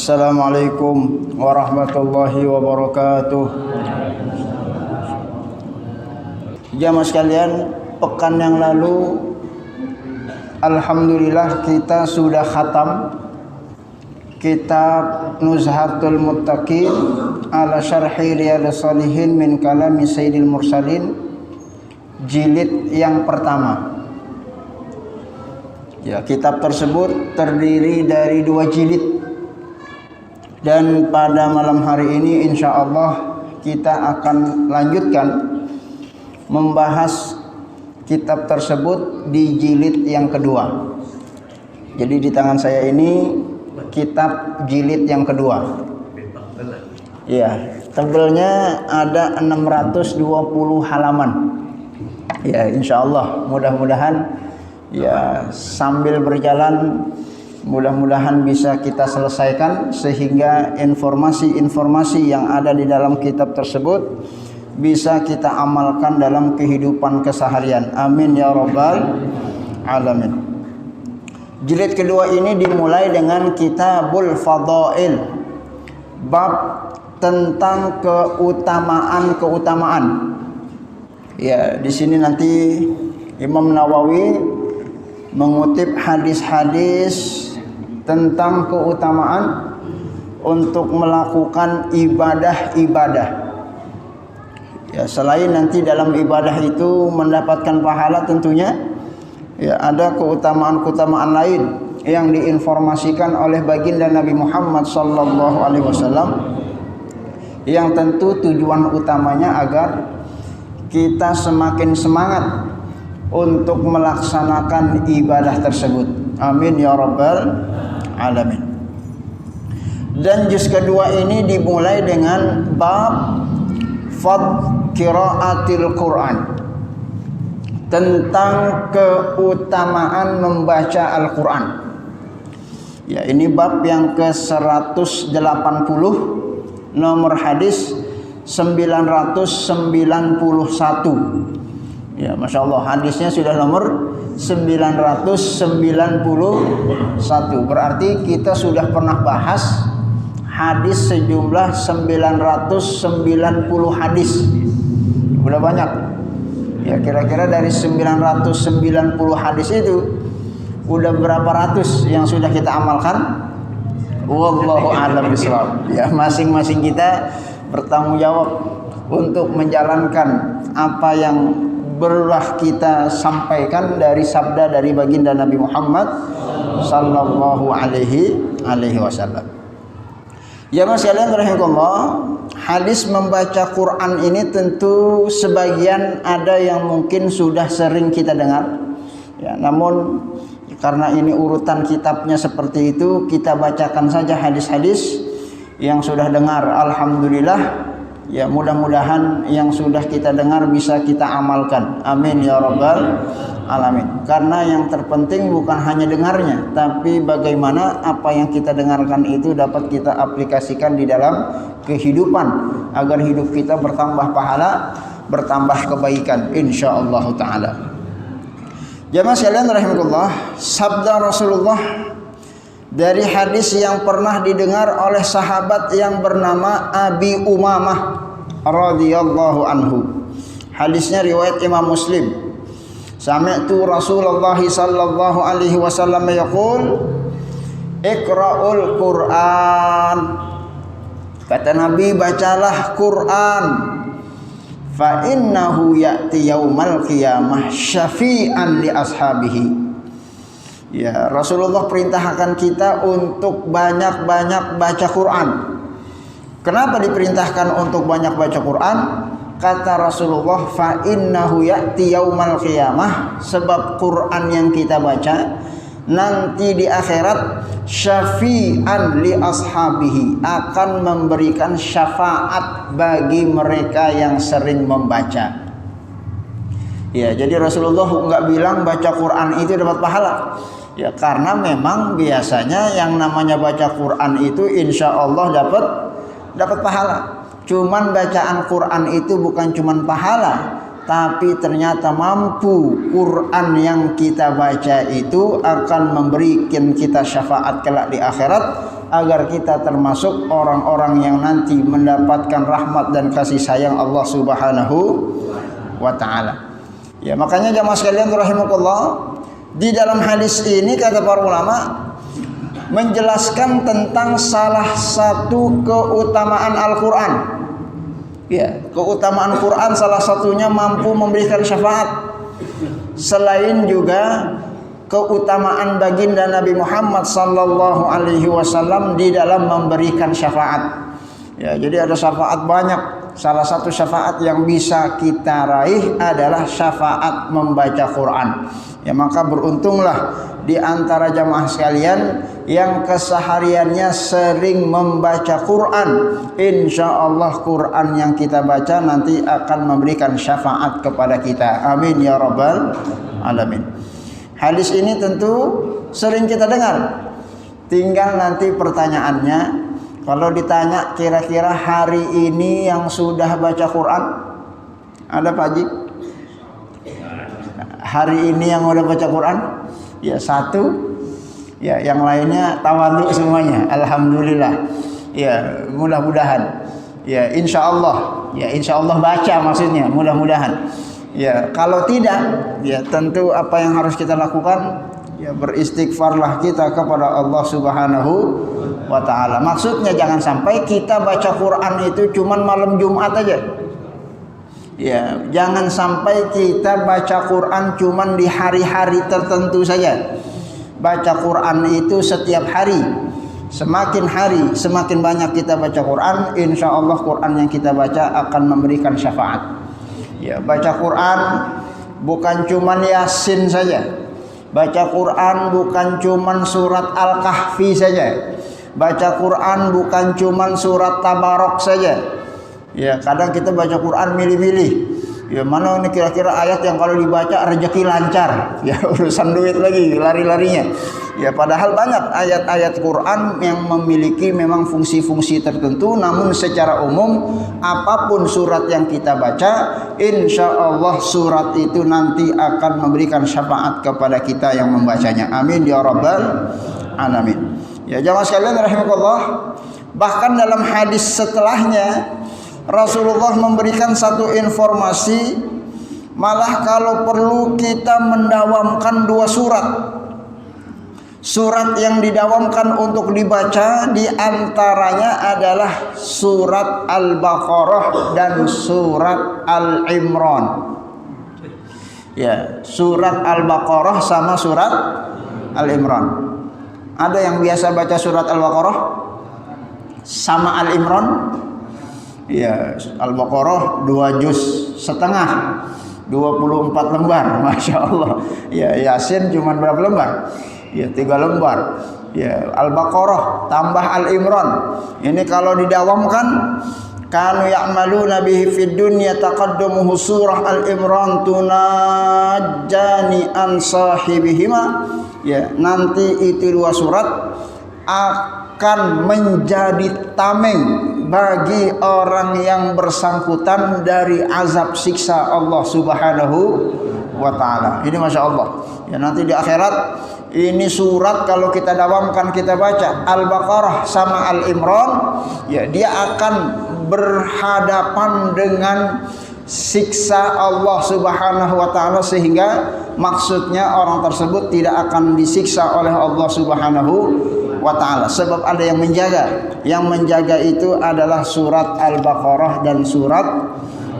Assalamualaikum warahmatullahi wabarakatuh. Jamaah sekalian, pekan yang lalu alhamdulillah kita sudah khatam kitab Nuzhatul Muttaqin ala syarhi Riyadhus Shalihin min kalami Sayyidil Mursalin, jilid yang pertama. Ya, kitab tersebut terdiri dari 2 jilid. Dan pada malam hari ini insya Allah kita akan lanjutkan membahas kitab tersebut di jilid yang kedua. Jadi di tangan saya ini kitab jilid yang kedua. Ya, tebelnya ada 620 halaman. Ya, insya Allah mudah-mudahan ya sambil berjalan mudah-mudahan bisa kita selesaikan sehingga informasi-informasi yang ada di dalam kitab tersebut bisa kita amalkan dalam kehidupan keseharian. Amin ya rabbal alamin. Jilid kedua ini dimulai dengan Kitabul Fadail, bab tentang keutamaan-keutamaan. Ya, di sini nanti Imam Nawawi mengutip hadis-hadis tentang keutamaan untuk melakukan ibadah-ibadah. Ya, selain nanti dalam ibadah itu mendapatkan pahala tentunya, ya ada keutamaan-keutamaan lain yang diinformasikan oleh baginda Nabi Muhammad sallallahu alaihi wasallam, yang tentu tujuan utamanya agar kita semakin semangat untuk melaksanakan ibadah tersebut. Amin ya rabbal alamin. Dan juz kedua ini dimulai dengan bab qiraatil Quran, tentang keutamaan membaca Al-Quran. Ya, ini bab yang ke-180, nomor hadis 991. Ya, Masya Allah, hadisnya sudah nomor 991. Berarti kita sudah pernah bahas hadis sejumlah 990 hadis. Udah banyak. Ya, kira-kira dari 990 hadis itu udah berapa ratus yang sudah kita amalkan? Wallahu a'lam bishawab. Ya, masing-masing kita bertanggung jawab untuk menjalankan apa yang berulah kita sampaikan dari sabda dari baginda Nabi Muhammad sallallahu alaihi wasallam. Ya mas sekalian rahimakumullah, hadis membaca Quran ini tentu sebagian ada yang mungkin sudah sering kita dengar. Ya, namun karena ini urutan kitabnya seperti itu, kita bacakan saja hadis-hadis yang sudah dengar. Alhamdulillah. Ya, mudah-mudahan yang sudah kita dengar bisa kita amalkan. Amin ya rabbal alamin. Karena yang terpenting bukan hanya dengarnya, tapi bagaimana apa yang kita dengarkan itu dapat kita aplikasikan di dalam kehidupan agar hidup kita bertambah pahala, bertambah kebaikan insyaallah taala. Jamaah sekalian rahimakumullah, sabda Rasulullah dari hadis yang pernah didengar oleh sahabat yang bernama Abi Umamah radhiyallahu anhu. Hadisnya riwayat Imam Muslim. Sami'tu Rasulullah sallallahu alaihi wasallam yaqul, "Iqra'ul Qur'an." Kata Nabi, bacalah Quran. Fa innahu ya'ti yaumal qiyamah syafi'an li ashabihi. Ya, Rasulullah perintahkan kita untuk banyak-banyak baca Quran. Kenapa diperintahkan untuk banyak baca Quran? Kata Rasulullah, fa innahu ya'ti yaumal qiyamah, sebab Quran yang kita baca nanti di akhirat syafi'an li ashabihi, akan memberikan syafaat bagi mereka yang sering membaca. Ya, jadi Rasulullah enggak bilang baca Quran itu dapat pahala. Ya, karena memang biasanya yang namanya baca Quran itu insya Allah dapat pahala. Cuman bacaan Quran itu bukan cuman pahala, tapi ternyata mampu Quran yang kita baca itu akan memberikan kita syafaat kelak di akhirat, agar kita termasuk orang-orang yang nanti mendapatkan rahmat dan kasih sayang Allah Subhanahu wa taala. Ya, makanya jamaah sekalian rahimakumullah, di dalam hadis ini kata para ulama menjelaskan tentang salah satu keutamaan Al-Qur'an. Ya, keutamaan Quran salah satunya mampu memberikan syafaat. Selain juga keutamaan baginda Nabi Muhammad sallallahu alaihi wasallam di dalam memberikan syafaat. Ya, jadi ada syafaat banyak. Salah satu syafaat yang bisa kita raih adalah syafaat membaca Quran. Ya, maka beruntunglah di antara jamaah sekalian yang kesehariannya sering membaca Quran. Insya Allah Quran yang kita baca nanti akan memberikan syafaat kepada kita. Amin ya rabbal alamin. Hadis ini tentu sering kita dengar. Tinggal nanti pertanyaannya, kalau ditanya kira-kira hari ini yang sudah baca Quran ada Pak Haji? Hari ini yang udah baca Quran? Ya satu. Ya, yang lainnya tawadhu semuanya. Alhamdulillah. Ya, mudah-mudahan. Ya, insya Allah. Ya, insya Allah baca maksudnya. Mudah-mudahan. Ya, kalau tidak, ya tentu apa yang harus kita lakukan? Ya, beristighfarlah kita kepada Allah Subhanahu wa taala. Maksudnya jangan sampai kita baca Quran itu cuman malam Jumat aja. Ya, jangan sampai kita baca Quran cuman di hari-hari tertentu saja. Baca Quran itu setiap hari. Semakin hari, semakin banyak kita baca Quran, insya Allah Quran yang kita baca akan memberikan syafaat. Ya, baca Quran bukan cuman Yasin saja. Baca Quran bukan cuman surat Al-Kahfi saja. Baca Quran bukan cuman surat Tabarok saja. Ya, kadang kita baca Quran milih-milih. Ya, mana ini kira-kira ayat yang kalau dibaca rezeki lancar. Ya, urusan duit lagi lari-larinya. Ya, padahal banyak ayat-ayat Quran yang memiliki memang fungsi-fungsi tertentu, namun secara umum apapun surat yang kita baca, insya Allah surat itu nanti akan memberikan syafaat kepada kita yang membacanya. Amin ya rabbal alamin. Ya, jamaah sekalian rahimakumullah, bahkan dalam hadis setelahnya Rasulullah memberikan satu informasi, malah kalau perlu kita mendawamkan dua surat. Surat yang didawamkan untuk dibaca di antaranya adalah surat Al-Baqarah dan surat Al-Imran. Ya, surat Al-Baqarah sama surat Al-Imran. Ada yang biasa baca surat Al-Baqarah sama Al-Imran? Ya, Al-Baqarah 2 juz setengah, 24 lembar, Masya Allah. Ya, Yasin cuma berapa lembar? Ya, 3 lembar. Ya, Al-Baqarah tambah Al-Imran. Ini kalau didawamkan, kanu ya'maluna bihi fid dunya taqaddumuhu surah Al-Imran tunajjani an sahibihima. Ya, nanti itu 2 surat akan menjadi tameng bagi orang yang bersangkutan dari azab siksa Allah Subhanahu wa taala. Ini Masya Allah. Ya, nanti di akhirat ini surat kalau kita dawamkan, kita baca Al-Baqarah sama Al-Imran, ya dia akan berhadapan dengan siksa Allah Subhanahu wa taala, sehingga maksudnya orang tersebut tidak akan disiksa oleh Allah Subhanahu wa taala, sebab ada yang menjaga. Yang menjaga itu adalah surat Al-Baqarah dan surat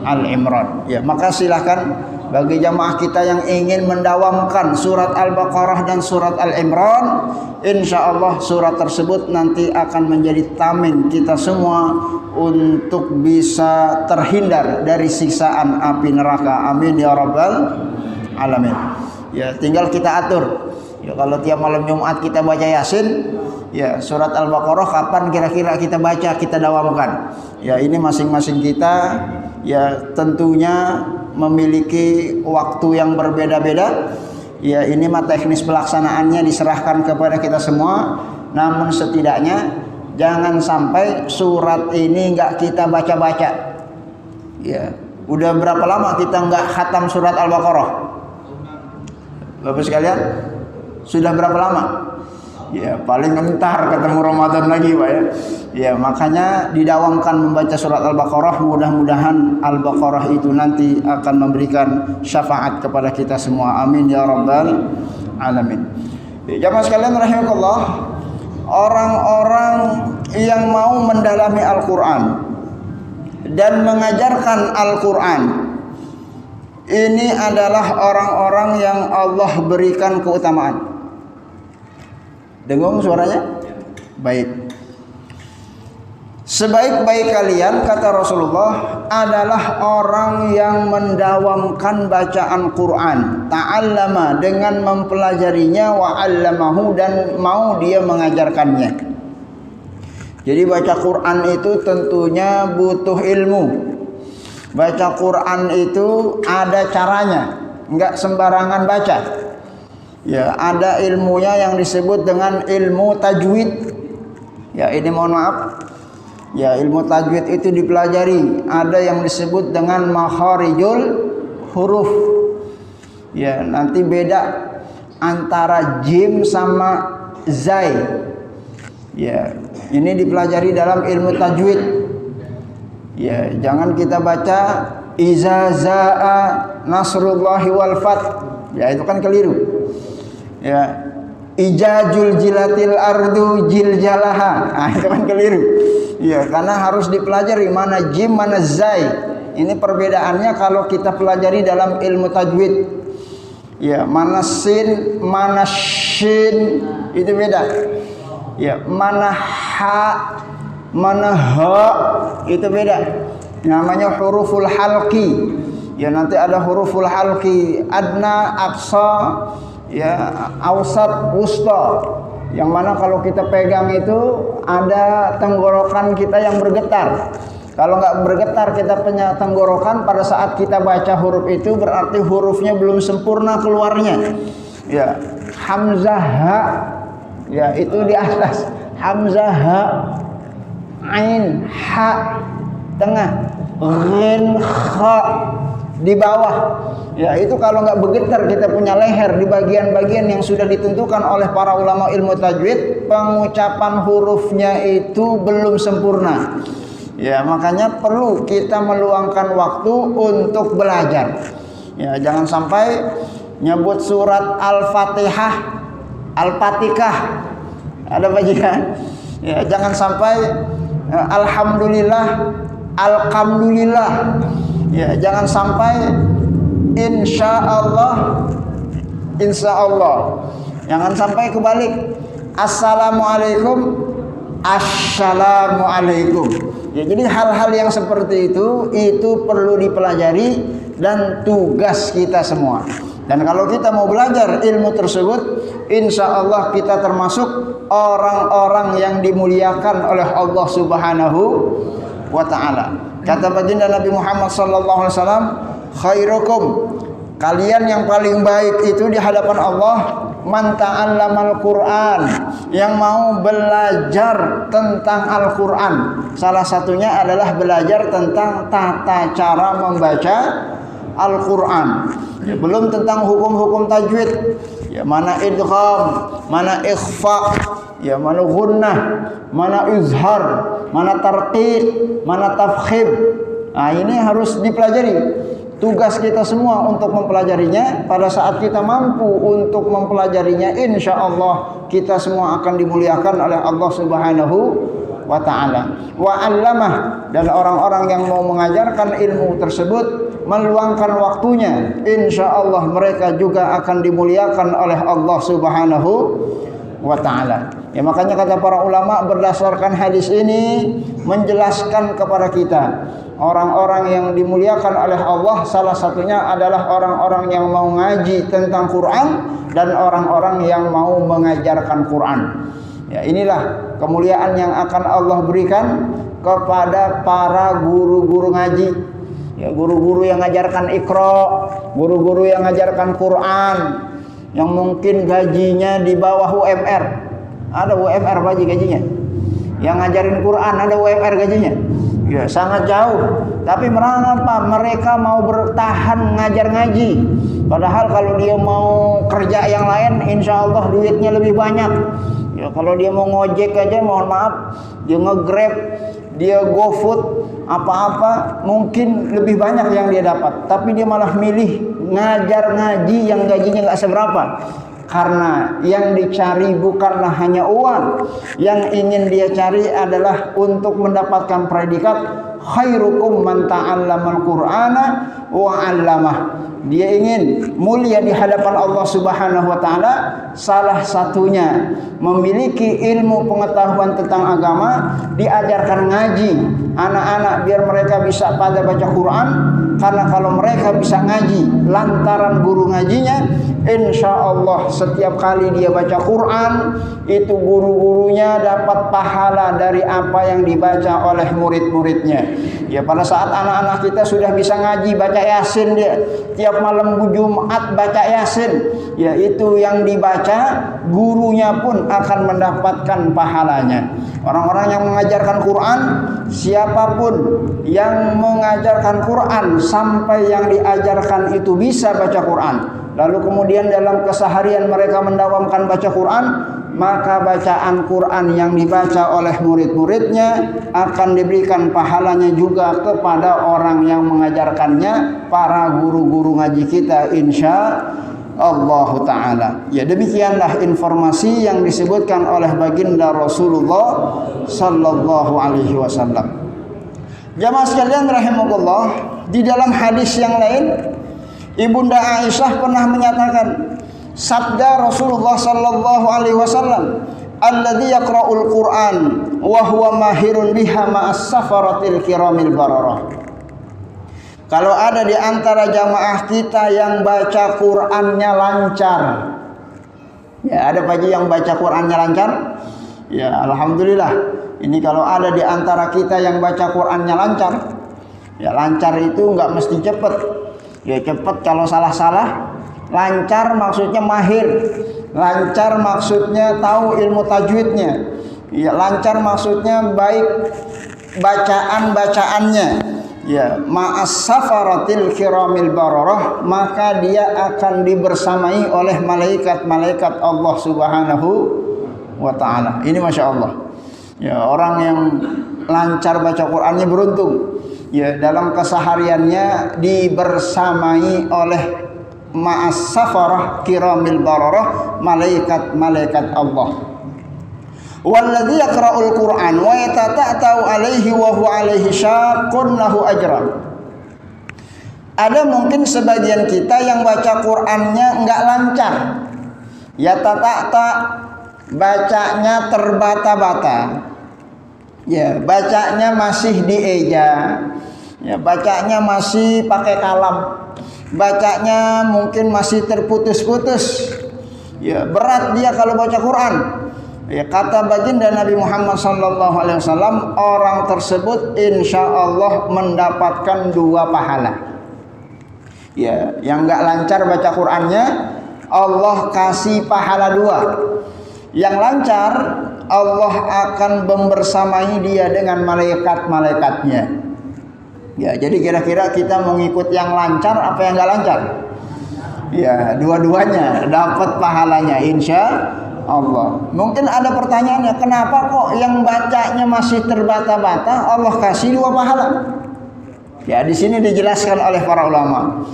Al-Imran. Ya, maka silahkan bagi jamaah kita yang ingin mendawamkan surat Al-Baqarah dan surat Al-Imran, insya Allah surat tersebut nanti akan menjadi tameng kita semua untuk bisa terhindar dari siksaan api neraka. Amin ya rabbal alamin. Ya, tinggal kita atur. Ya, kalau tiap malam Jumat kita baca Yasin, ya surat Al-Baqarah kapan kira-kira kita baca, kita dawamkan. Ya, ini masing-masing kita ya tentunya memiliki waktu yang berbeda-beda. Ya, ini mah teknis pelaksanaannya diserahkan kepada kita semua. Namun setidaknya jangan sampai surat ini nggak kita baca-baca. Ya, udah berapa lama kita nggak khatam surat Al-Baqarah? Bapak sekalian, sudah berapa lama? Ya, paling entar ketemu Ramadan lagi, Pak ya. Ya, makanya didawamkan membaca surat Al-Baqarah. Mudah-mudahan Al-Baqarah itu nanti akan memberikan syafaat kepada kita semua. Amin ya rabbal alamin. Ya, jamaah sekalian rahimakumullah, orang-orang yang mau mendalami Al-Qur'an dan mengajarkan Al-Qur'an, ini adalah orang-orang yang Allah berikan keutamaan. Dengung suaranya? Baik. Sebaik-baik kalian, kata Rasulullah, adalah orang yang mendawamkan bacaan Quran, ta'allama, dengan mempelajarinya, wa'allamahu, dan mau dia mengajarkannya. Jadi baca Quran itu tentunya butuh ilmu. Baca Quran itu ada caranya, enggak sembarangan baca. Ya, ada ilmunya yang disebut dengan ilmu tajwid. Ya, ini mohon maaf. Ya, ilmu tajwid itu dipelajari. Ada yang disebut dengan makharijul huruf. Ya, nanti beda antara jim sama zai. Ya, ini dipelajari dalam ilmu tajwid. Ya, jangan kita baca iza zaa nasrullahi wal fath. Ya, itu kan keliru. Ya, ijajul jilatil ardu jiljalaha. Nah, itu kan keliru. Ya, karena harus dipelajari mana jim mana zai. Ini perbedaannya kalau kita pelajari dalam ilmu tajwid. Ya, mana sin mana shin itu beda. Ya, mana ha mana ha itu beda. Namanya huruful halqi. Ya, nanti ada huruful halqi, adna, aqsa, ya, awsat, wusta, yang mana kalau kita pegang itu ada tenggorokan kita yang bergetar. Kalau nggak bergetar kita punya tenggorokan, pada saat kita baca huruf itu berarti hurufnya belum sempurna keluarnya. Ya, hamzah ha, ya itu di atas, hamzah ha, ain ha tengah, ghin kha di bawah. Ya, itu kalau nggak bergetar kita punya leher di bagian-bagian yang sudah ditentukan oleh para ulama ilmu tajwid, pengucapan hurufnya itu belum sempurna. Ya, makanya perlu kita meluangkan waktu untuk belajar. Ya, jangan sampai nyebut surat Al-Fatihah, Al-Fatihah. Ada bagian. Ya, jangan sampai Alhamdulillah, Alhamdulillah. Ya, jangan sampai insya Allah, insya Allah. Jangan sampai kebalik. Assalamualaikum, assalamualaikum. Ya, jadi hal-hal yang seperti itu perlu dipelajari dan tugas kita semua. Dan kalau kita mau belajar ilmu tersebut, insya Allah kita termasuk orang-orang yang dimuliakan oleh Allah Subhanahu wa Ta'ala. Kata baginda Nabi Muhammad sallallahu alaihi wasallam, khairukum, kalian yang paling baik itu di hadapan Allah, man ta'allamal Qur'an, yang mau belajar tentang Al-Qur'an. Salah satunya adalah belajar tentang tata cara membaca Al-Qur'an. Ya, belum tentang hukum-hukum tajwid. Ya, mana idgham, mana ikhfa, ya mana gunnah, mana izhar, mana tarqiq, mana tafkhim. Nah, ini harus dipelajari. Tugas kita semua untuk mempelajarinya. Pada saat kita mampu untuk mempelajarinya, insya Allah kita semua akan dimuliakan oleh Allah Subhanahu wa Ta'ala. Wa 'allamah, dan orang-orang yang mau mengajarkan ilmu tersebut meluangkan waktunya, insya Allah mereka juga akan dimuliakan oleh Allah Subhanahu wa Ta'ala. Ya, makanya kata para ulama berdasarkan hadis ini menjelaskan kepada kita, orang-orang yang dimuliakan oleh Allah salah satunya adalah orang-orang yang mau ngaji tentang Quran dan orang-orang yang mau mengajarkan Quran. Ya, inilah kemuliaan yang akan Allah berikan kepada para guru-guru ngaji. Ya, guru-guru yang ngajarkan Iqra, guru-guru yang ngajarkan Quran, yang mungkin gajinya di bawah UMR. Ada UMR baji gajinya. Yang ngajarin Quran ada UMR gajinya. Ya, sangat jauh. Tapi mengapa mereka mau bertahan ngajar ngaji? Padahal kalau dia mau kerja yang lain, insya Allah duitnya lebih banyak. Ya, Ya, kalau dia mau ngojek aja, mohon maaf, dia nge-Grab, dia GoFood, apa-apa, mungkin lebih banyak yang dia dapat. Tapi dia malah milih ngajar ngaji yang gajinya nggak seberapa. Karena yang dicari bukanlah hanya uang. Yang ingin dia cari adalah untuk mendapatkan predikat khairukum man ta'allamal Qur'ana wa 'allamah. Dia ingin mulia di hadapan Allah Subhanahu wa taala, salah satunya memiliki ilmu pengetahuan tentang agama, diajarkan ngaji anak-anak biar mereka bisa pada baca Quran. Karena kalau mereka bisa ngaji lantaran guru ngajinya, insya Allah setiap kali dia baca Quran, itu guru-gurunya dapat pahala dari apa yang dibaca oleh murid-muridnya. Ya, pada saat anak-anak kita sudah bisa ngaji, baca Yasin, dia tiap malam Jumat baca Yasin, ya itu yang dibaca gurunya pun akan mendapatkan pahalanya. Orang-orang yang mengajarkan Quran, siapapun yang mengajarkan Quran sampai yang diajarkan itu bisa baca Quran, lalu kemudian dalam keseharian mereka mendawamkan baca Quran, maka bacaan Quran yang dibaca oleh murid-muridnya akan diberikan pahalanya juga kepada orang yang mengajarkannya, para guru-guru ngaji kita insya Allah Ta'ala. Ya, demikianlah informasi yang disebutkan oleh baginda Rasulullah Sallallahu Alaihi Wasallam. Jamaah sekalian rahimakumullah, di dalam hadis yang lain Ibunda Aisyah pernah menyatakan sabda Rasulullah Sallallahu Alaihi Wasallam, alladzi yaqra'ul Qur'an wa huwa mahirun biha ma'as safaratil kiramil bararah. Kalau ada di antara jamaah kita yang baca Qur'annya lancar, ya ada Pak Haji yang baca Qur'annya lancar, ya alhamdulillah. Ini kalau ada di antara kita yang baca Qur'annya lancar, ya lancar itu nggak mesti cepet, ya cepet kalau salah-salah. Lancar maksudnya mahir, lancar maksudnya tahu ilmu tajwidnya, ya lancar maksudnya baik bacaan-bacaannya. Ya, ma'as safaratil kiramil bararah, maka dia akan dibersamai oleh malaikat-malaikat Allah Subhanahu wa taala. Ini Masya Allah. Ya, orang yang lancar baca Qur'annya beruntung. Ya, dalam kesehariannya dibersamai oleh ma'as safarah kiramil bararah, malaikat-malaikat Allah. Walladzi yaqra'ul Qur'an wa yatata'u alaihi wa huwa alaihi syaqqun lahu ajran. Ada mungkin sebagian kita yang baca Qur'annya enggak lancar. Yatata'ta, bacanya terbata-bata. Ya, bacanya masih dieja. Ya, bacanya masih pakai kalam. Bacanya mungkin masih terputus-putus. Ya, berat dia kalau baca Quran. Ya, kata baginda Nabi Muhammad sallallahu alaihi wasallam, orang tersebut insya Allah mendapatkan 2 pahala. Ya, yang enggak lancar baca Qur'annya, Allah kasih pahala 2. Yang lancar, Allah akan membersamai dia dengan malaikat-malaikatnya. Ya, jadi kira-kira kita mau ngikut yang lancar apa yang enggak lancar? Ya, dua-duanya dapat pahalanya insya Allah. Mungkin ada pertanyaannya, kenapa kok yang bacanya masih terbata-bata Allah kasih 2 pahala? Ya, di sini dijelaskan oleh para ulama.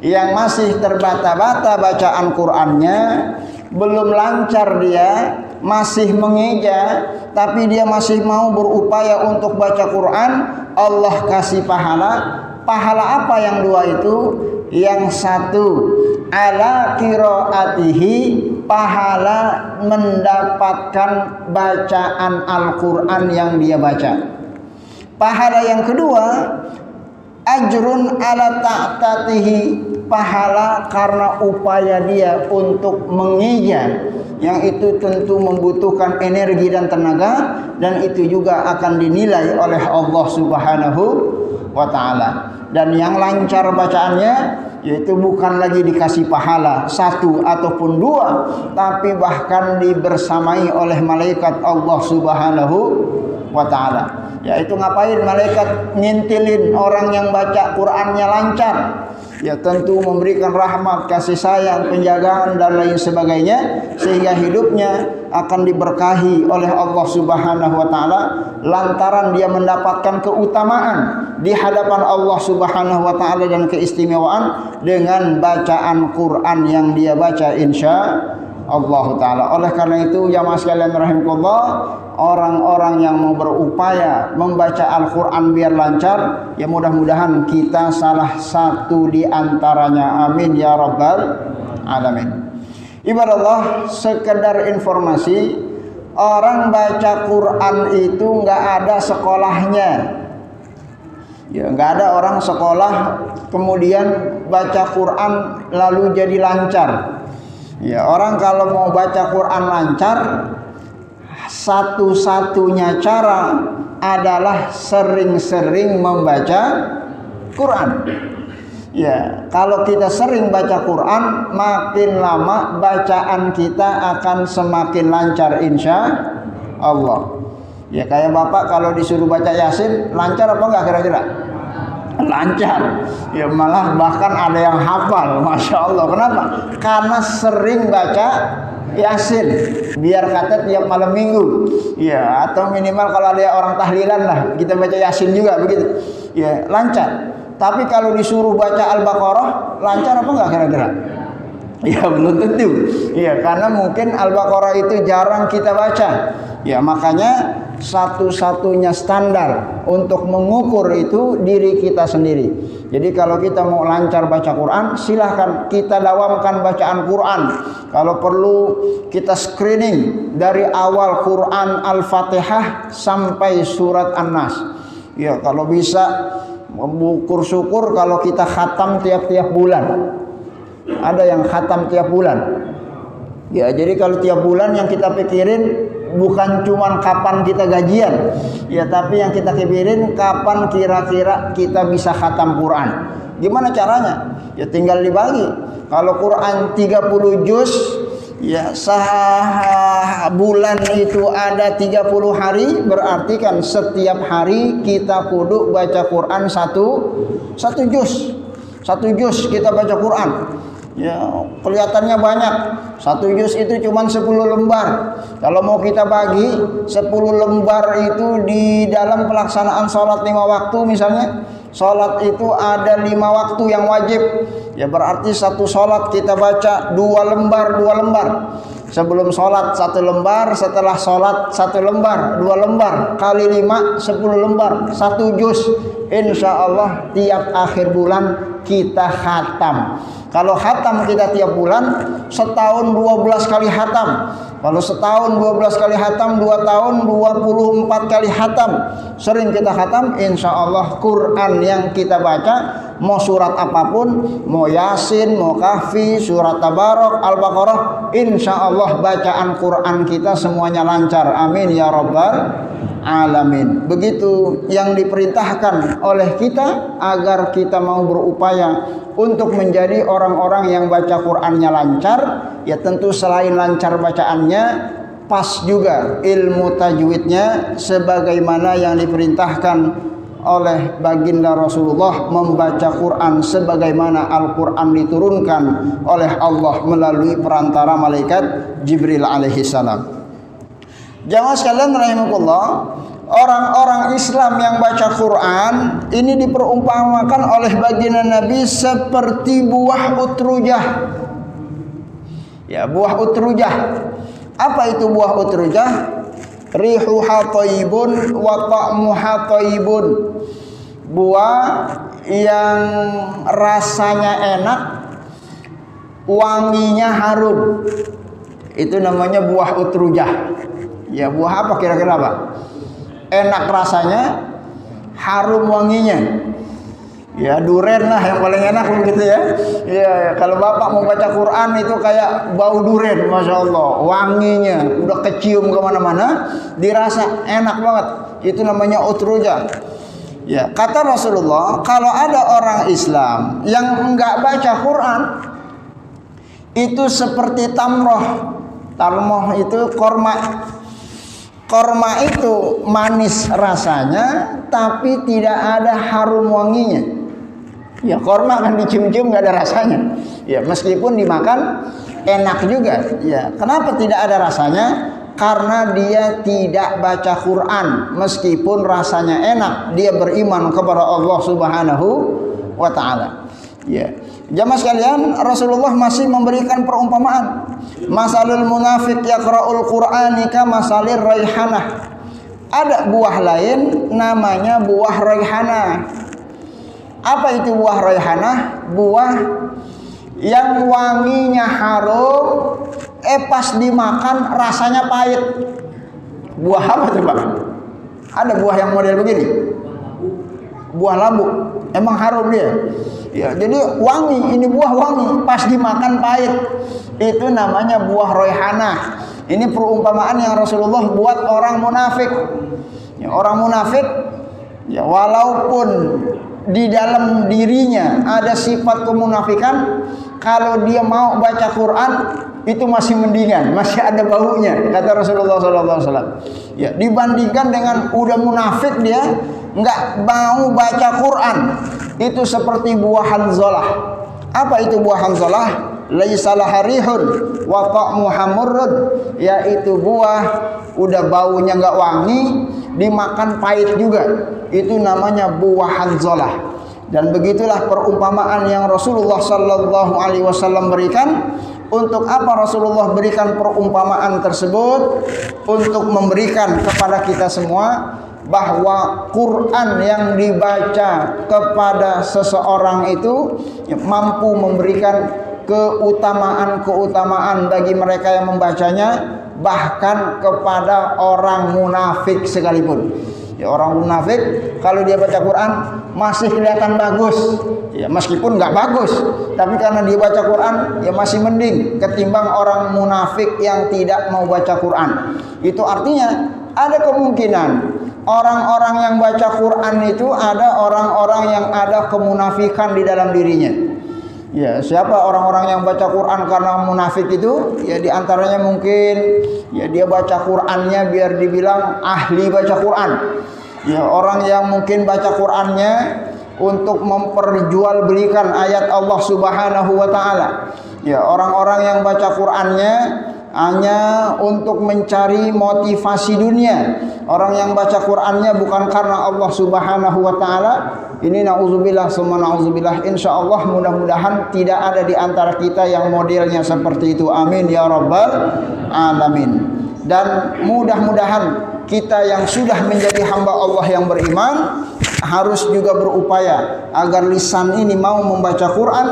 Yang masih terbata-bata bacaan Qur'annya, belum lancar dia, masih mengeja, tapi dia masih mau berupaya untuk baca Qur'an, Allah kasih pahala. Pahala apa yang 2 itu? Yang satu, ala qiraatihi, pahala mendapatkan bacaan Al-Quran yang dia baca. Pahala yang kedua, ajrun ala ta'tatihi, pahala karena upaya dia untuk mengeja, yang itu tentu membutuhkan energi dan tenaga, dan itu juga akan dinilai oleh Allah Subhanahu wa ta'ala. Dan yang lancar bacaannya, yaitu bukan lagi dikasih pahala 1 ataupun 2, tapi bahkan dibersamai oleh malaikat Allah Subhanahu wa ta'ala. Yaitu ngapain malaikat ngintilin orang yang baca Qur'annya lancar? Ya tentu itu memberikan rahmat, kasih sayang, penjagaan dan lain sebagainya, sehingga hidupnya akan diberkahi oleh Allah Subhanahu wa taala lantaran dia mendapatkan keutamaan di hadapan Allah Subhanahu wa taala dan keistimewaan dengan bacaan Quran yang dia baca insya Allah taala. Oleh karena itu jamaah sekalian rahimakumullah, orang-orang yang mau berupaya membaca Al-Quran biar lancar, ya mudah-mudahan kita salah satu di antaranya. Amin ya rabbal alamin. Ibadallah, sekedar informasi, orang baca Quran itu nggak ada sekolahnya. Ya, nggak ada orang sekolah kemudian baca Quran lalu jadi lancar. Ya, orang kalau mau baca Quran lancar, satu-satunya cara adalah sering-sering membaca Quran. Ya, kalau kita sering baca Quran, makin lama bacaan kita akan semakin lancar insya Allah. Ya, kayak bapak kalau disuruh baca Yasin, lancar apa enggak kira-kira? Lancar. Ya, malah bahkan ada yang hafal, masya Allah. Kenapa? Karena sering baca Yasin, biar kata tiap malam minggu, ya, atau minimal kalau ada orang tahlilan lah, kita baca Yasin juga begitu, ya, lancar. Tapi kalau disuruh baca Al-Baqarah, lancar apa enggak kira-kira? Ya belum tentu, ya, karena mungkin Al-Baqarah itu jarang kita baca, ya, makanya satu-satunya standar untuk mengukur itu diri kita sendiri. Jadi kalau kita mau lancar baca Quran, silahkan kita dawamkan bacaan Quran. Kalau perlu kita screening dari awal Quran Al-Fatihah sampai surat An-Nas. Ya, kalau bisa mengukur syukur kalau kita khatam tiap-tiap bulan. Ada yang khatam tiap bulan. Ya, jadi kalau tiap bulan yang kita pikirin bukan cuman kapan kita gajian, ya, tapi yang kita pikirin kapan kira-kira kita bisa khatam Quran. Gimana caranya? Ya tinggal dibagi. Kalau Quran 30 juz, ya bulan itu ada 30 hari, berarti kan setiap hari kita kudu baca Quran satu juz. Satu juz kita baca Quran. Ya, kelihatannya banyak. Satu juz itu cuma 10 lembar. Kalau mau kita bagi 10 lembar itu di dalam pelaksanaan sholat 5 waktu misalnya, sholat itu ada 5 waktu yang wajib. Ya berarti satu sholat kita baca 2 lembar. Sebelum sholat 1 lembar, setelah sholat 1 lembar, 2 lembar, kali 5, 10 lembar, 1 juz. Insya Allah tiap akhir bulan kita khatam. Kalau khatam kita tiap bulan, setahun 12 kali khatam. Kalau setahun 12 kali khatam, 2 tahun 24 kali khatam. Sering kita khatam, insya Allah Quran yang kita baca, mau surat apapun, mau Yasin, mau Kahfi, surat Tabarok, Al-Baqarah, insya Allah bacaan Quran kita semuanya lancar. Amin ya rabbal alamin. Begitu yang diperintahkan oleh kita agar kita mau berupaya untuk menjadi orang-orang yang baca Qur'annya lancar. Ya tentu selain lancar bacaannya, pas juga ilmu tajwidnya sebagaimana yang diperintahkan oleh baginda Rasulullah, membaca Quran sebagaimana Al-Quran diturunkan oleh Allah melalui perantara malaikat Jibril alaihi salam. Jamaah sekalian rahimakumullah, orang-orang Islam yang baca Quran ini diperumpamakan oleh baginda Nabi seperti buah utrujah. Ya, buah utrujah. Apa itu buah utrujah? Rihuha thayyibun wa ta'muha thayyibun. Buah yang rasanya enak, wanginya harum. Itu namanya buah utrujah. Ya, buah apa kira-kira Pak? Enak rasanya, harum wanginya. Ya, duren lah yang paling enak begitu ya. Ya, kalau Bapak mau baca Quran itu kayak bau duren, masya Allah, wanginya udah kecium kemana-mana, dirasa enak banget. Itu namanya utrujah. Ya, kata Rasulullah, kalau ada orang Islam yang enggak baca Quran, itu seperti tamroh. Tamroh itu korma. Korma itu manis rasanya, tapi tidak ada harum wanginya. Ya korma kan dicium-cium nggak ada rasanya. Ya meskipun dimakan enak juga. Ya kenapa tidak ada rasanya? Karena dia tidak baca Quran. Meskipun rasanya enak, dia beriman kepada Allah Subhanahu wa taala. Ya. Jamaah sekalian, Rasulullah masih memberikan perumpamaan. Masalul munafiq yaqra'ul Qur'ani kamasalir raihanah. Ada buah lain namanya buah raihanah. Apa itu buah raihanah? Buah yang wanginya harum, pas dimakan rasanya pahit. Buah apa tuh Pak? Ada buah yang model begini. Buah labu. Emang harum dia. Ya, jadi wangi, ini buah wangi, pas dimakan pahit. Itu namanya buah raihanah. Ini perumpamaan yang Rasulullah buat orang munafik. Ya, orang munafik ya walaupun di dalam dirinya ada sifat kemunafikan, kalau dia mau baca Quran itu masih mendingan, masih ada baunya, kata Rasulullah SAW. Ya, dibandingkan dengan udah munafik dia nggak mau baca Quran, itu seperti buah hanzalah. Apa itu buah hanzalah? Laisa laha rihun wa ta'muha murrun, yaitu buah udah baunya nggak wangi, dimakan pahit juga. Itu namanya buah hanzalah. Dan begitulah perumpamaan yang Rasulullah sallallahu alaihi wasallam berikan. Untuk apa Rasulullah berikan perumpamaan tersebut? Untuk memberikan kepada kita semua bahwa Quran yang dibaca kepada seseorang itu mampu memberikan keutamaan-keutamaan bagi mereka yang membacanya, bahkan kepada orang munafik sekalipun. Ya, orang munafik kalau dia baca Quran masih kelihatan bagus. Ya, meskipun nggak bagus, tapi karena dia baca Quran ya masih mending ketimbang orang munafik yang tidak mau baca Quran. Itu artinya ada kemungkinan orang-orang yang baca Quran itu ada orang-orang yang ada kemunafikan di dalam dirinya. Ya, siapa orang-orang yang baca Quran karena munafik itu? Ya, diantaranya mungkin ya dia baca Qurannya biar dibilang ahli baca Quran. Ya, orang yang mungkin baca Qurannya untuk memperjualbelikan ayat Allah Subhanahu wa taala. Ya, orang-orang yang baca Qurannya hanya untuk mencari motivasi dunia. Orang yang baca Qurannya bukan karena Allah Subhanahu wa taala. Ini na'udzubillah summa na'udzubillah. Insyaallah mudah-mudahan tidak ada di antara kita yang modelnya seperti itu. Amin ya rabbal alamin. Dan mudah-mudahan kita yang sudah menjadi hamba Allah yang beriman harus juga berupaya agar lisan ini mau membaca Quran,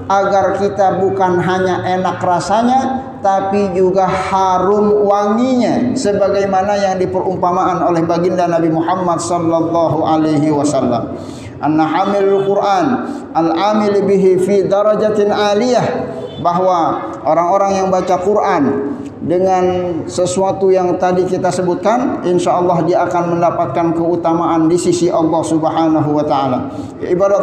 agar kita bukan hanya enak rasanya tapi juga harum wanginya, sebagaimana yang diperumpamaan oleh baginda Nabi Muhammad sallallahu alaihi wasallam. An-hamilul Quran al-amil bihi fi darajatin aliyah, bahwa orang-orang yang baca Quran dengan sesuatu yang tadi kita sebutkan, insya Allah dia akan mendapatkan keutamaan di sisi Allah Subhanahu wa taala. Ya, ibadah,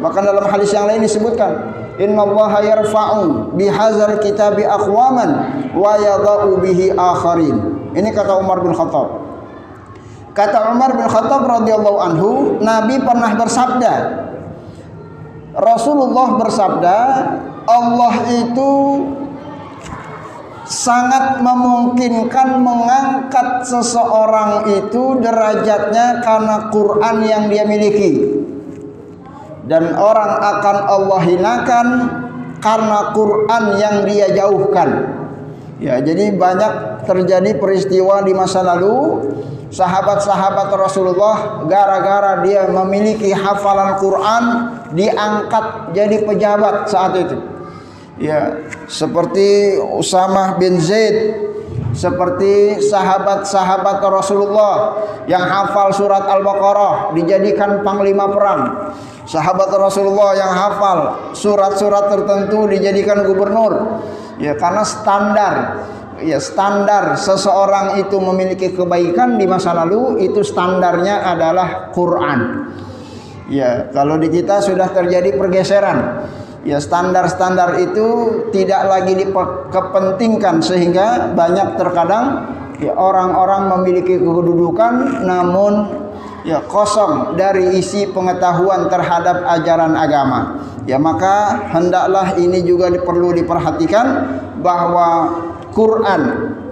bahkan dalam hadis yang lain disebutkan, innallaha yarfa'u bihadzal kitabi aqwaman wa yadha'u bihi akharin. Ini kata Umar bin Khattab. Kata Umar bin Khattab radhiyallahu anhu, Nabi pernah bersabda, Rasulullah bersabda, Allah itu sangat memungkinkan mengangkat seseorang itu derajatnya karena Quran yang dia miliki, dan orang akan Allah hinakan karena Quran yang dia jauhkan. Ya, jadi banyak terjadi peristiwa di masa lalu, sahabat-sahabat Rasulullah gara-gara dia memiliki hafalan Quran diangkat jadi pejabat saat itu. Ya, seperti Usamah bin Zaid, seperti sahabat-sahabat Rasulullah yang hafal surat Al-Baqarah dijadikan panglima perang. Sahabat Rasulullah yang hafal surat-surat tertentu dijadikan gubernur. Ya, karena standar seseorang itu memiliki kebaikan di masa lalu itu standarnya adalah Quran. Ya, kalau di kita sudah terjadi pergeseran. Ya, standar-standar itu tidak lagi dikepentingkan, sehingga banyak terkadang ya, orang-orang memiliki kedudukan namun ya kosong dari isi pengetahuan terhadap ajaran agama. Ya maka hendaklah ini juga perlu diperhatikan bahwa Quran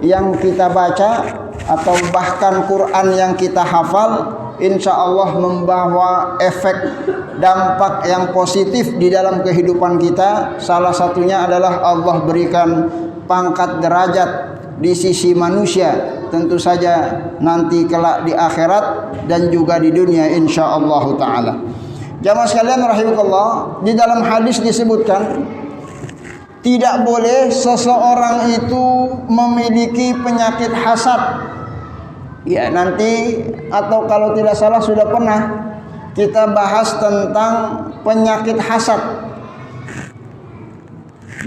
yang kita baca atau bahkan Quran yang kita hafal insya Allah membawa efek dampak yang positif di dalam kehidupan kita. Salah satunya adalah Allah berikan pangkat derajat di sisi manusia, tentu saja nanti kelak di akhirat dan juga di dunia insya Allah taala. Jamaah sekalian rahimakumullah, di dalam hadis disebutkan tidak boleh seseorang itu memiliki penyakit hasad. Ya nanti atau kalau tidak salah sudah pernah kita bahas tentang penyakit hasad,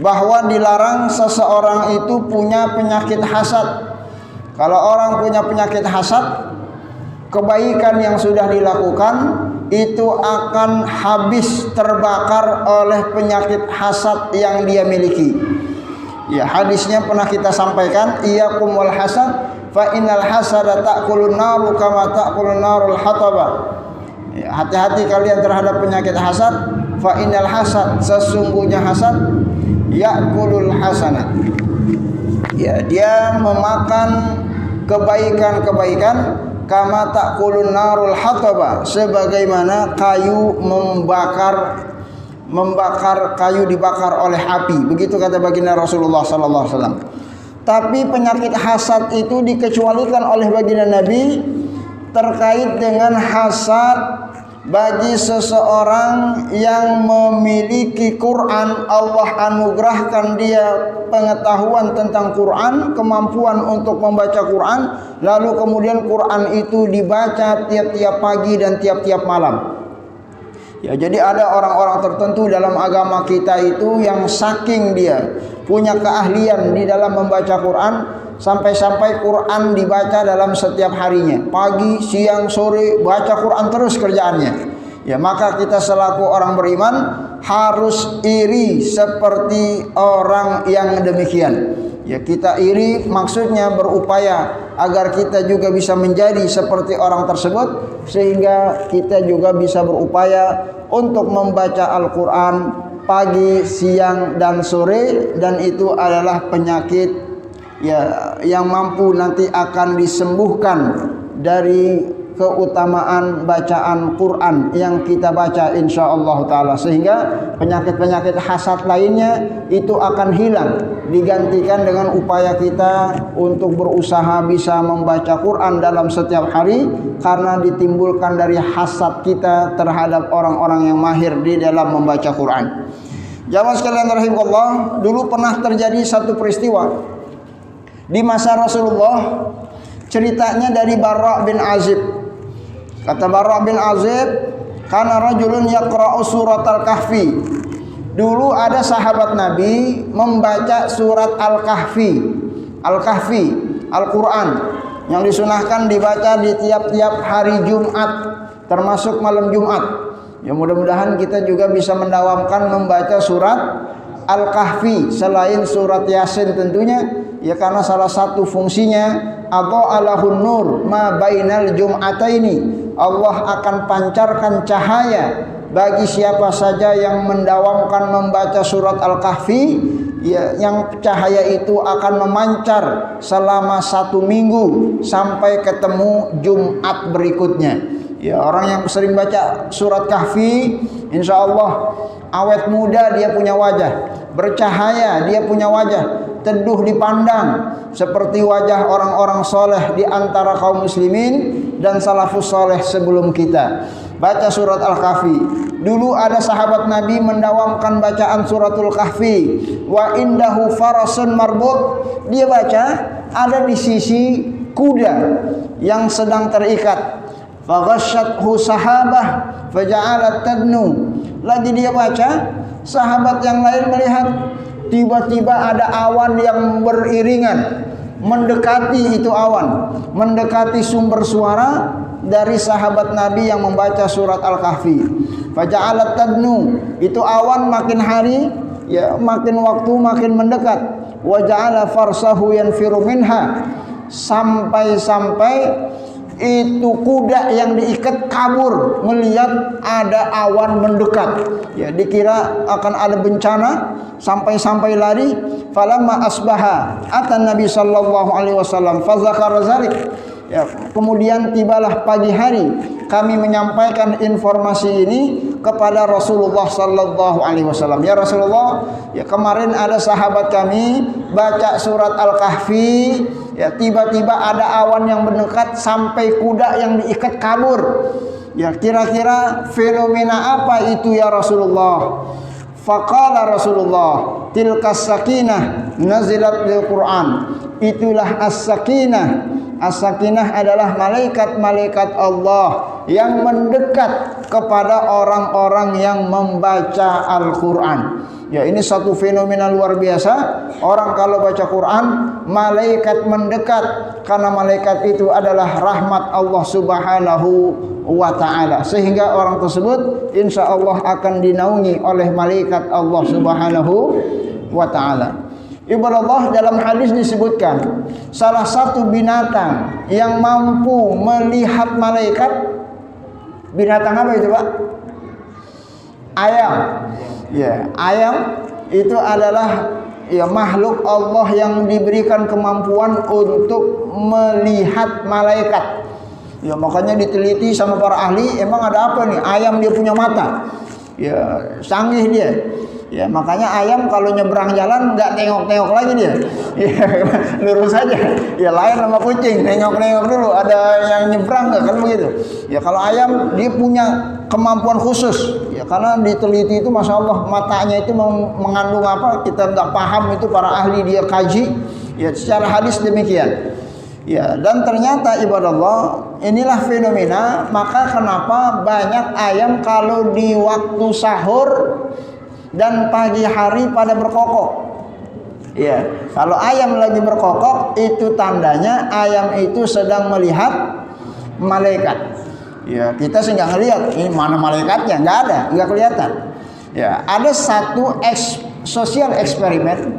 bahwa dilarang seseorang itu punya penyakit hasad. Kalau orang punya penyakit hasad, kebaikan yang sudah dilakukan itu akan habis terbakar oleh penyakit hasad yang dia miliki. Ya hadisnya pernah kita sampaikan, iyyakum wal hasad fa innal hasada ta'kulun naru kama ta'kulun narul hataba. Ya, hati-hati kalian terhadap penyakit hasad. Fa innal hasad, sesungguhnya hasad ya'kulul hasanat. Ya, dia memakan kebaikan-kebaikan kama ta'kulun narul hataba, sebagaimana kayu membakar kayu dibakar oleh api. Begitu kata baginda Rasulullah sallallahu alaihi wasallam. Tapi penyakit hasad itu dikecualikan oleh baginda Nabi terkait dengan hasad bagi seseorang yang memiliki Quran. Allah anugerahkan dia pengetahuan tentang Quran, kemampuan untuk membaca Quran, lalu kemudian Quran itu dibaca tiap-tiap pagi dan tiap-tiap malam. Ya, jadi ada orang-orang tertentu dalam agama kita itu yang saking dia punya keahlian di dalam membaca Quran, sampai-sampai Quran dibaca dalam setiap harinya, pagi, siang, sore, baca Quran terus kerjaannya. Ya maka kita selaku orang beriman harus iri seperti orang yang demikian. Ya kita iri maksudnya berupaya agar kita juga bisa menjadi seperti orang tersebut, sehingga kita juga bisa berupaya untuk membaca Al-Quran pagi, siang, dan sore. Dan itu adalah penyakit ya yang mampu nanti akan disembuhkan dari keutamaan bacaan Quran yang kita baca insyaallah taala, sehingga penyakit-penyakit hasad lainnya itu akan hilang, digantikan dengan upaya kita untuk berusaha bisa membaca Quran dalam setiap hari, karena ditimbulkan dari hasad kita terhadap orang-orang yang mahir di dalam membaca Quran. Jamaah sekalian rahimakumullah, dulu pernah terjadi satu peristiwa di masa Rasulullah. Ceritanya dari Barra bin Azib. Kata Barra bin Azib, kana rajulun yaqra'u surat al-kahfi. Dulu ada sahabat Nabi membaca surat al-kahfi. Al-kahfi, Al-Quran, yang disunahkan dibaca di tiap-tiap hari Jumat, termasuk malam Jumat. Ya mudah-mudahan kita juga bisa mendawamkan membaca surat Al-Kahfi selain surat Yasin tentunya, ya karena salah satu fungsinya adha'alahun nur ma bainal jum'ataini. Allah akan pancarkan cahaya bagi siapa saja yang mendawamkan membaca surat Al-Kahfi, ya, yang cahaya itu akan memancar selama 1 minggu sampai ketemu Jumat berikutnya. Ya, orang yang sering baca surat Kahfi insya Allah awet muda, dia punya wajah, bercahaya, dia punya wajah, teduh dipandang seperti wajah orang-orang soleh di antara kaum muslimin dan salafus soleh sebelum kita. Baca surat Al-Kahfi. Dulu ada sahabat Nabi mendawamkan bacaan suratul Kahfi. Wa indahu farasun marbut. Dia baca ada di sisi kuda yang sedang terikat. Faghashathu sahabah faja'alat tadnu. Lagi dia baca, sahabat yang lain melihat tiba-tiba ada awan yang beriringan mendekati itu awan, mendekati sumber suara dari sahabat Nabi yang membaca surat Al-Kahfi. Faja'alat tadnu, itu awan makin hari ya makin waktu makin mendekat. Wa ja'ala farsahu yanfiru minha, sampai-sampai itu kuda yang diikat kabur melihat ada awan mendekat. Ya, dikira akan ada bencana, sampai lari. Falamma asbaha atan Nabi sallallahu alaihi wasallam fa zakara zalik. Ya, kemudian tibalah pagi hari, kami menyampaikan informasi ini kepada Rasulullah sallallahu alaihi wasallam. Ya Rasulullah, ya kemarin ada sahabat kami baca surat Al-Kahfi, ya tiba-tiba ada awan yang mendekat sampai kuda yang diikat kabur. Ya, kira-kira fenomena apa itu ya Rasulullah? Faqala Rasulullah, tilkas sakinah nazilat bil Quran. Itulah as-sakinah. As-sakinah adalah malaikat-malaikat Allah yang mendekat kepada orang-orang yang membaca Al-Quran. Ya, ini satu fenomena luar biasa. Orang kalau baca Quran, malaikat mendekat, karena malaikat itu adalah rahmat Allah Subhanahu wa ta'ala, sehingga orang tersebut insya Allah akan dinaungi oleh malaikat Allah Subhanahu wa ta'ala. Ibadallah, dalam hadis disebutkan salah satu binatang yang mampu melihat malaikat. Binatang apa itu, Pak? Ayam. Ya, ayam itu adalah ya makhluk Allah yang diberikan kemampuan untuk melihat malaikat. Ya, makanya diteliti sama para ahli, emang ada apa nih? Ayam dia punya mata. Ya, canggih dia. Ya, makanya ayam kalau nyebrang jalan nggak nengok-nengok lagi dia. Ya, lurus aja. Ya, lain sama kucing, nengok-nengok dulu ada yang nyebrang nggak, kan begitu. Ya, kalau ayam dia punya kemampuan khusus. Ya, karena diteliti itu masya Allah matanya itu mengandung apa kita nggak paham, itu para ahli dia kaji. Ya, secara hadis demikian. Ya, dan ternyata ibadallah, inilah fenomena. Maka kenapa banyak ayam kalau di waktu sahur dan pagi hari pada berkokok. Ya, kalau ayam lagi berkokok itu tandanya ayam itu sedang melihat malaikat. Ya, kita sih nggak ngelihat ini mana malaikatnya, nggak ada, nggak kelihatan. Ya, ada satu sosial eksperimen.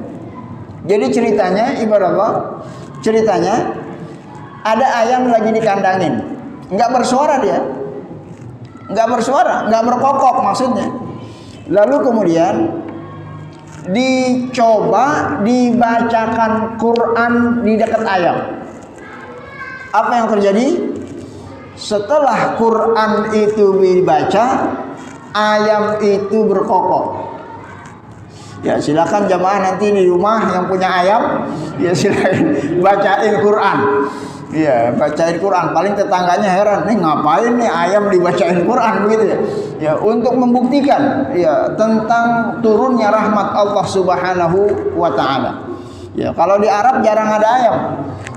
Jadi ceritanya ibadallah, ceritanya ada ayam lagi dikandangin, nggak bersuara dia, nggak bersuara, nggak berkokok maksudnya. Lalu kemudian dicoba dibacakan Quran di dekat ayam. Apa yang terjadi? Setelah Quran itu dibaca, ayam itu berkokok. Ya, silakan jamaah nanti di rumah yang punya ayam, ya silakan bacain Quran. Ya, bacain Quran. Paling tetangganya heran, nih ngapain nih ayam dibacain Quran begitu ya. Ya, untuk membuktikan ya tentang turunnya rahmat Allah Subhanahu wa ta'ala. Ya, kalau di Arab jarang ada ayam.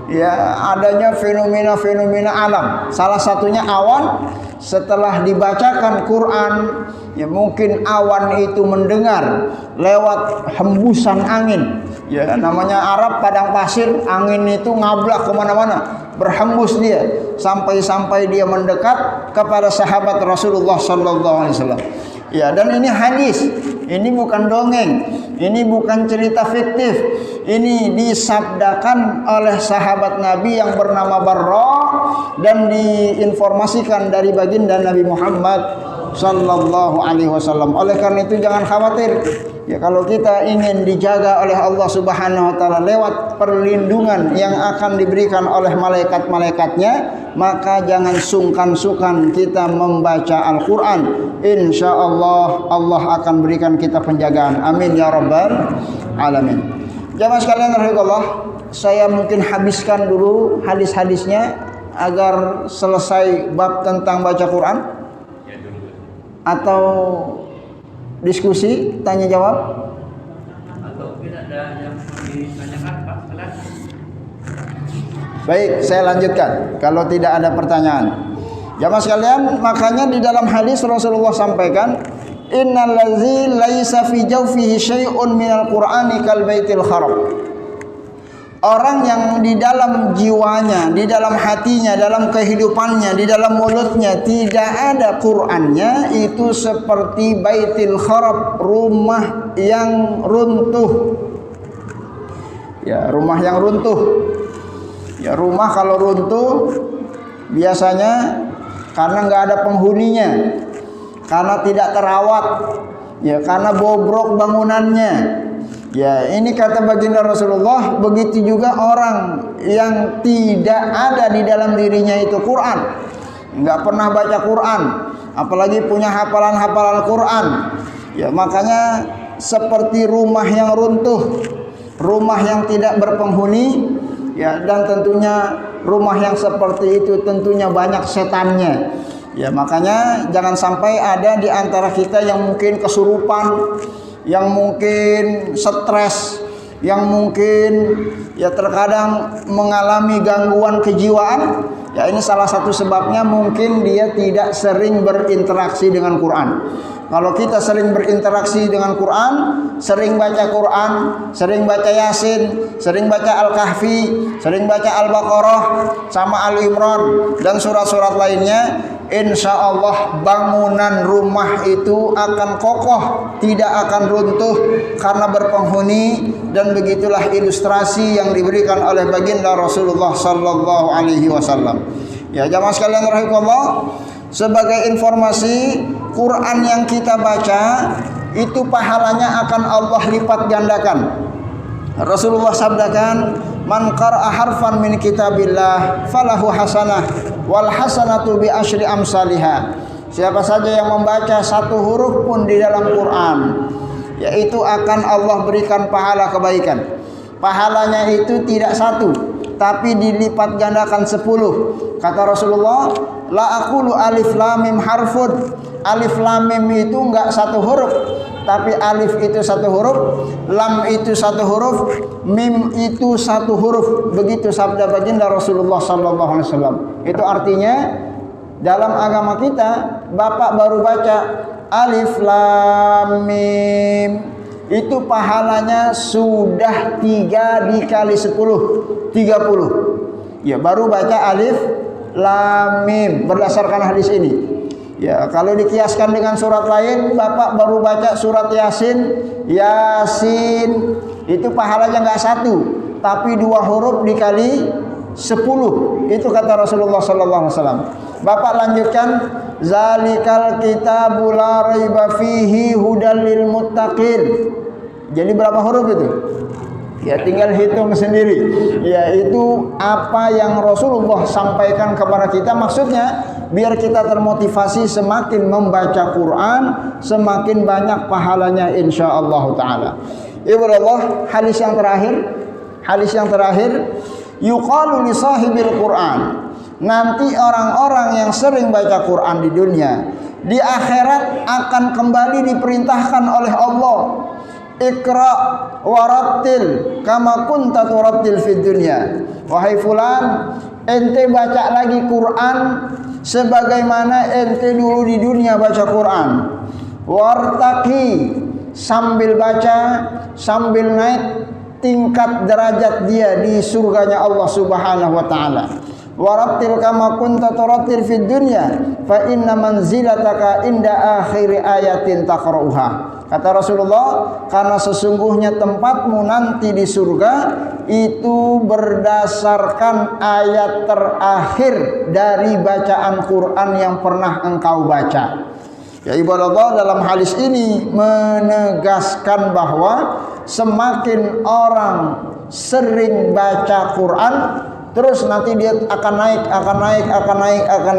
Ya, adanya fenomena-fenomena alam. Salah satunya awan. Setelah dibacakan Quran, ya mungkin awan itu mendengar lewat hembusan angin. Ya, namanya Arab padang pasir, angin itu ngablak kemana-mana, berhembus dia sampai dia mendekat kepada sahabat Rasulullah Sallallahu Alaihi Wasallam. Ya, dan ini hadis, ini bukan dongeng, ini bukan cerita fiktif, ini disabdakan oleh sahabat Nabi yang bernama Barra dan diinformasikan dari baginda Nabi Muhammad Sallallahu Alaihi Wasallam. Oleh karena itu jangan khawatir. Ya, kalau kita ingin dijaga oleh Allah Subhanahu wa taala lewat perlindungan yang akan diberikan oleh malaikat-malaikatnya, maka jangan sungkan-sungkan kita membaca Al-Qur'an. Insyaallah Allah akan berikan kita penjagaan. Amin ya rabbal alamin. Jamaah sekalian rahimakumullah, saya mungkin habiskan dulu hadis-hadisnya agar selesai bab tentang baca Quran. Atau diskusi, tanya jawab? Atau tidak ada yang ditanyakan, Pak? Baik, saya lanjutkan kalau tidak ada pertanyaan. Jamaah sekalian, makanya di dalam hadis Rasulullah sampaikan, innal ladzi laisa fi jawfihi syai'un minal qur'ani kal baitil kharab. Orang yang di dalam jiwanya, di dalam hatinya, dalam kehidupannya, di dalam mulutnya tidak ada Qur'annya, itu seperti baitil kharab, rumah yang runtuh. Ya, rumah yang runtuh. Ya, rumah kalau runtuh Biasanya karena nggak ada penghuninya, karena tidak terawat, ya karena bobrok bangunannya. Ya, ini kata baginda Rasulullah, begitu juga orang yang tidak ada di dalam dirinya itu Quran, nggak pernah baca Quran, apalagi punya hafalan-hafalan Quran. Ya, makanya seperti rumah yang runtuh, rumah yang tidak berpenghuni, ya, dan tentunya rumah yang seperti itu tentunya banyak setannya. Ya, makanya jangan sampai ada di antara kita yang mungkin kesurupan, yang mungkin stres, yang mungkin ya terkadang mengalami gangguan kejiwaan. Ya, ini salah satu sebabnya mungkin dia tidak sering berinteraksi dengan Quran. Kalau kita sering berinteraksi dengan Quran, sering baca Quran, sering baca Yasin, sering baca Al-Kahfi, sering baca Al-Baqarah sama Al-Imran dan surat-surat lainnya, insya Allah bangunan rumah itu akan kokoh, tidak akan runtuh karena berpenghuni. Dan begitulah ilustrasi yang diberikan oleh baginda Rasulullah sallallahu alaihi wasallam. Ya, jamaah sekalian rahimakumullah, sebagai informasi, Quran yang kita baca itu pahalanya akan Allah lipat gandakan. Rasulullah sabdakan, man qara'a harfan min kitabillah falahu hasanah wal hasanatu bi asyri amsalihha. Siapa saja yang membaca satu huruf pun di dalam Quran, yaitu akan Allah berikan pahala kebaikan. Pahalanya itu tidak satu, tapi dilipat gandakan 10. Kata Rasulullah, la aqulu alif lam mim harfun. Alif lam mim itu enggak satu huruf, tapi alif itu satu huruf, lam itu satu huruf, mim itu satu huruf. Begitu sabda baginda Rasulullah sallallahu alaihi wasallam. Itu artinya dalam agama kita, bapak baru baca alif lam mim, itu pahalanya sudah 3 dikali 10, 30. Ya, baru baca alif lam mim berdasarkan hadis ini. Ya, kalau dikiaskan dengan surat lain, bapak baru baca surat Yasin, Yasin itu pahalanya enggak satu, tapi 2 huruf dikali 10. Itu kata Rasulullah sallallahu alaihi wasallam. Bapak lanjutkan, zalikal kitabul la raiba fihi hudal lil muttaqin. Jadi berapa huruf itu? Ya, tinggal hitung sendiri. Ya, itu apa yang Rasulullah sampaikan kepada kita. Maksudnya biar kita termotivasi semakin membaca Quran, semakin banyak pahalanya insyaallah taala. Ibaratullah, hadis yang terakhir, yuqalu li sahibil Quran. Nanti orang-orang yang sering baca Quran di dunia, di akhirat akan kembali diperintahkan oleh Allah, Iqra warattil kama kunta turattil fid dunya. Wahai fulan, ente baca lagi Quran sebagaimana ente dulu di dunia baca Quran. Wartaqi, sambil baca, sambil naik tingkat derajat dia di surganya Allah Subhanahu wa taala. Warattil kama kunta turattil fid dunya fa inna manzilataka inda akhir ayatin taqra'uha. Kata Rasulullah, karena sesungguhnya tempatmu nanti di surga itu berdasarkan ayat terakhir dari bacaan Quran yang pernah engkau baca. Ya ibadallah, dalam hadis ini menegaskan bahwa semakin orang sering baca Quran, terus nanti dia akan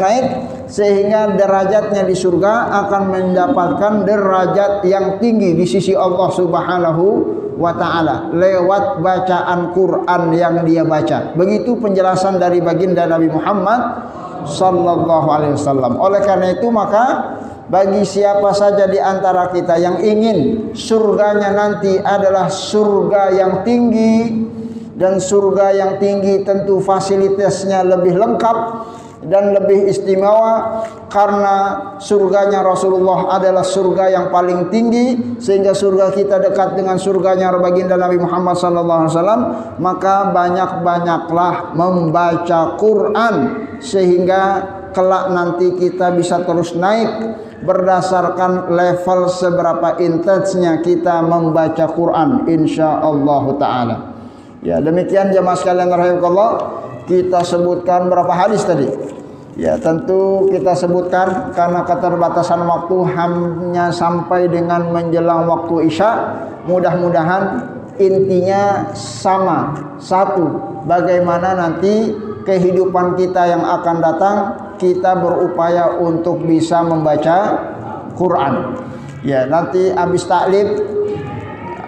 naik sehingga derajatnya di surga akan mendapatkan derajat yang tinggi di sisi Allah Subhanahu wa taala lewat bacaan Quran yang dia baca. Begitu penjelasan dari baginda Nabi Muhammad sallallahu alaihi wasallam. Oleh karena itu, maka bagi siapa saja di antara kita yang ingin surganya nanti adalah surga yang tinggi, dan surga yang tinggi tentu fasilitasnya lebih lengkap dan lebih istimewa, karena surganya Rasulullah adalah surga yang paling tinggi, sehingga surga kita dekat dengan surganya baginda Nabi Muhammad sallallahu alaihi wasallam. Maka banyak-banyaklah membaca Quran sehingga kelak nanti kita bisa terus naik berdasarkan level seberapa intensnya kita membaca Quran insyaallah taala. Ya, demikian jemaah sekalian rahimakumullah, kita sebutkan berapa hadis tadi? Ya tentu kita sebutkan karena keterbatasan waktu hanya sampai dengan menjelang waktu Isya. Mudah-mudahan intinya sama, satu, bagaimana nanti kehidupan kita yang akan datang kita berupaya untuk bisa membaca Quran. Ya nanti habis taklim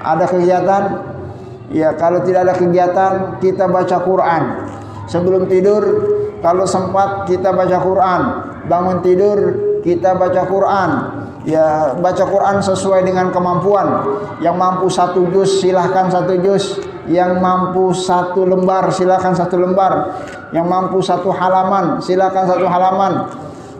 ada kegiatan. Ya kalau tidak ada kegiatan kita baca Quran. Sebelum tidur kalau sempat kita baca Quran, bangun tidur kita baca Quran. Ya baca Quran sesuai dengan kemampuan. Yang mampu 1 juz silahkan 1 juz. Yang mampu 1 lembar silahkan 1 lembar. Yang mampu 1 halaman silahkan 1 halaman.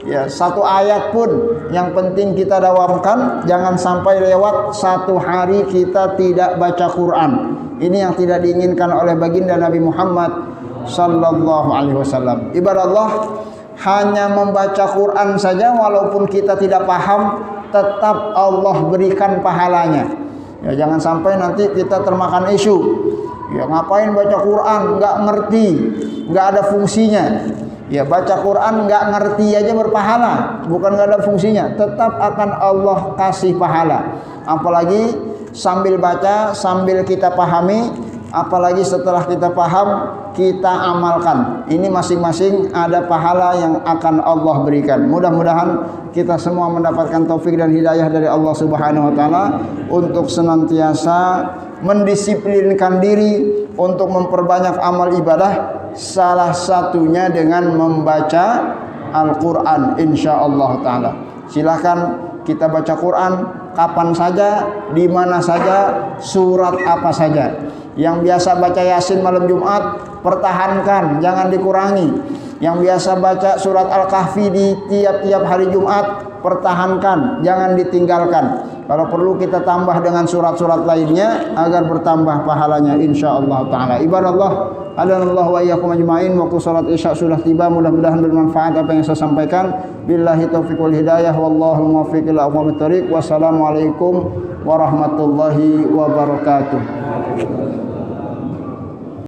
Ya 1 ayat pun yang penting kita dawamkan. Jangan sampai lewat 1 hari kita tidak baca Quran. Ini yang tidak diinginkan oleh baginda Nabi Muhammad sallallahu alaihi wasallam. Ibadah Allah, hanya membaca Quran saja walaupun kita tidak paham tetap Allah berikan pahalanya. Ya jangan sampai nanti kita termakan isu. Ya ngapain baca Quran nggak ngerti, nggak ada fungsinya. Ya baca Quran nggak ngerti aja berpahala, bukan nggak ada fungsinya, tetap akan Allah kasih pahala. Apalagi sambil baca, sambil kita pahami, apalagi setelah kita paham, kita amalkan. Ini masing-masing ada pahala yang akan Allah berikan. Mudah-mudahan kita semua mendapatkan taufik dan hidayah dari Allah Subhanahu wa taala untuk senantiasa mendisiplinkan diri untuk memperbanyak amal ibadah, salah satunya dengan membaca Al-Qur'an insyaallah taala. Silakan kita baca Quran kapan saja, di mana saja, surat apa saja. Yang biasa baca Yasin malam Jumat, pertahankan, jangan dikurangi. Yang biasa baca surat Al-Kahfi di tiap-tiap hari Jumat, pertahankan, jangan ditinggalkan. Kalau perlu kita tambah dengan surat-surat lainnya agar bertambah pahalanya insyaallah taala. Ibadallah, hadanallahu wa iyyakum ajmain. Waktu salat Isya sudah tiba, mudah-mudahan bermanfaat apa yang saya sampaikan. Billahi taufiq wal hidayah, wallahu muwaffiq ila aqwamit thoriq. Wassalamualaikum warahmatullahi wabarakatuh.